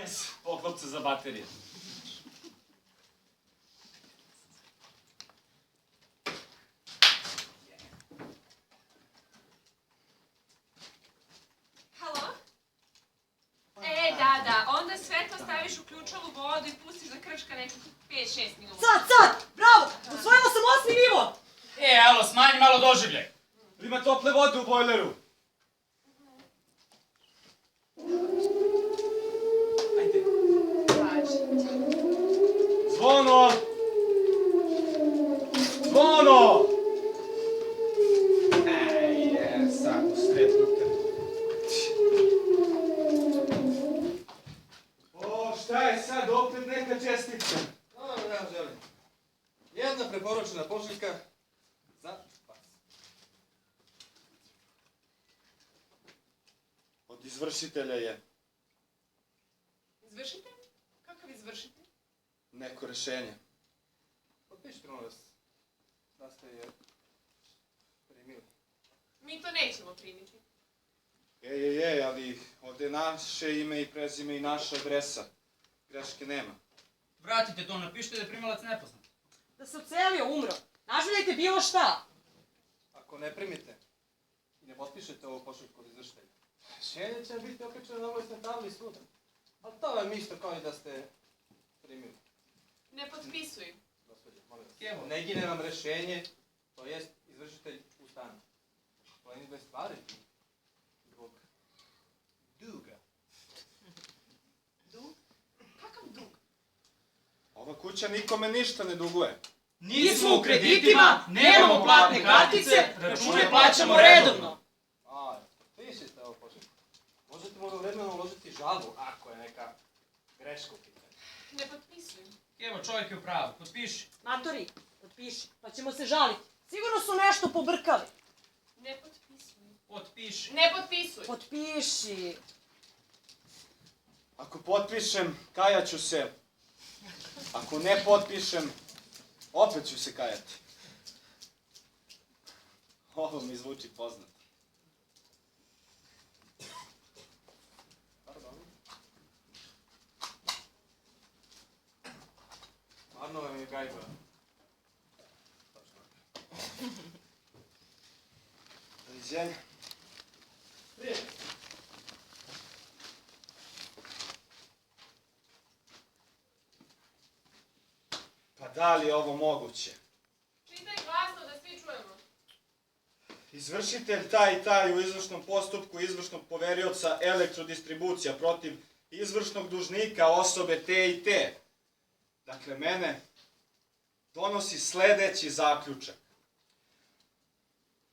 Bez poklopca za baterije. Halo? Da. Onda sve to staviš u ključalu vodu i pustiš da krčka nekih 5-6 minuta. Sad! Bravo! Osvojila sam 8. nivo! Alo, smanji malo doživljaj. Ima tople vode u bojleru. Ajde. Zvono! Zvono! Sad u sred ruke. O, šta je sad opet neka čestica? Ja želim. Jedna preporučena pošiljka za vas. Od izvršitelja je Izvršitelj? Kakav izvršitelj? neko rešenje. Potpišite molim vas da ste je primili. Mi to nećemo primiti. Ali ovdje je naše ime i prezime i naša adresa. Greške nema. Vratite to, napišite da je primalac nepoznat. Da se ocelio, umro. Naželjajte bilo šta. Ako ne primite i ne potpišete ovu pošiljku od izvršitelja, rešenje će biti okačeno na ovoj tabli suda. Ali to vam isto kao i da ste primili. Ne potpisuj. Gospodje, molim vas. Evo. Ne gine vam rešenje, to jest izvršitelj u stanu. Plenidbe stvari zbog duga. Dug? Kakav dug? Ova kuća nikome ništa ne duguje. Nismo u kreditima, nemamo platne kartice, račune plaćamo redovno. Potpišite ovo pošiljku. Možete možda vremena uložiti žalbu ako je neka greška u pitanju. Ne potpisuj. Evo, čovjek je u pravu, potpiši. Matori, potpiši, pa ćemo se žaliti. Sigurno su nešto pobrkali. Ne potpisuj. Potpiši. Ne potpisuj. Potpiši. Ako potpišem, kajat ću se. Ako ne potpišem, opet ću se kajati. Ovo mi zvuči poznato. Pardon. Stvarno vam je gajba. Doviđenja. Pa da li je ovo moguće? Čitaj glasno da svi čujemo. Izvršitelj taj i taj u izvršnom postupku izvršnog poverioca elektrodistribucija protiv izvršnog dužnika osobe te i te. Dakle, mene donosi sledeći zaključak.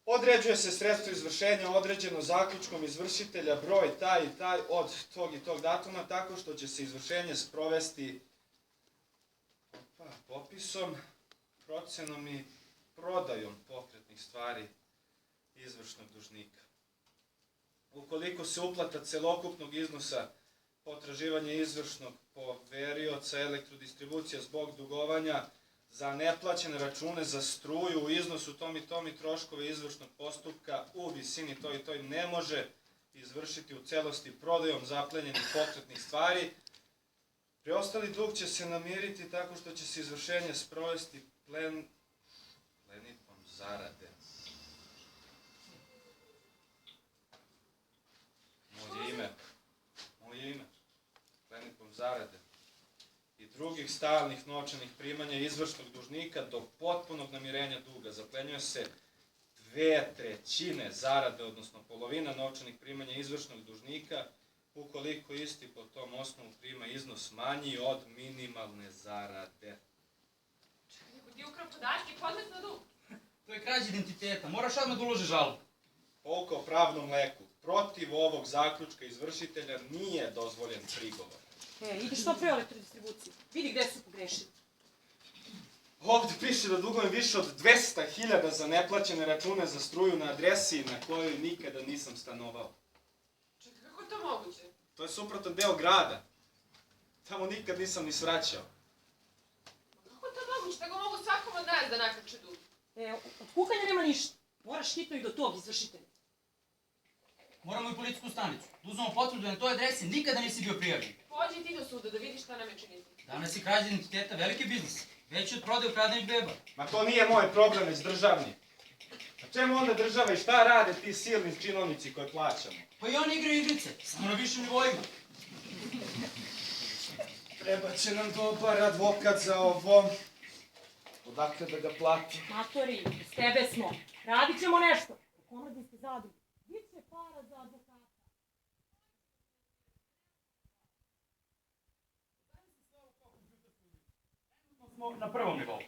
Određuje se sredstvo izvršenja određeno zaključkom izvršitelja broj taj i taj od tog i tog datuma tako što će se izvršenje sprovesti popisom, procenom i prodajom pokretnih stvari izvršnog dužnika. Ukoliko se uplata celokupnog iznosa potraživanja izvršnog poverioca elektrodistribucija zbog dugovanja za neplaćene račune za struju u iznosu tom i troškove izvršnog postupka u visini toj i toj ne može izvršiti u celosti prodajom zaplenjenih pokretnih stvari. Preostali dug će se namiriti tako što će se izvršenje sprovesti plenitbom zarade. Moje ime. Plenitbom zarade. I drugih stalnih novčanih primanja izvršnog dužnika do potpunog namirenja duga. Zaplenjuje se 2/3 zarade, odnosno polovina novčanih primanja izvršnog dužnika, ukoliko isti po tom osnovu prima iznos manji od minimalne zarade. Čekaj, ako ti ukrao podatke, podnet na dug. To je krađa identiteta, moraš odmah da uložiš žalbu. Pouka o pravnom leku. Protiv ovog zaključka izvršitelja nije dozvoljen prigovor. Idi što pre elektrodistribuciju. Vidi gde su pogrešili. Ovdje piše da dugujem više od 200.000 za neplaćene račune za struju na adresi na kojoj nikada nisam stanovao. Čekaj, kako je to moguće? To je suprotan deo grada. Tamo nikad nisam ni svraćao. Kako je to moguće? Tako mogu svakom od nas da nakače dug. Od kukanja nema ništa. Moraš hitno i do tog izvršitelja. Moramo i policijsku stanicu. Da uzmemo potvrdu na toj adresi, nikada nisi bio prijavljen. Pođi ti do sudu da vidiš šta nam je činiti. Danas je krađa identiteta veliki biznis. Veći od prodaje ukradenih beba. Ma to nije moj problem, već državni. A čemu onda država i šta rade ti silni činovnici koje plaćamo? Pa i oni igraju igrice, samo na višim nivoima. Treba će nam dobar advokat za ovo. Odakle da ga platim? Matori, s tebe smo. Radit ćemo nešto. U komadi ste zadruge. Biće para za advokata. Smo na prvom nivou.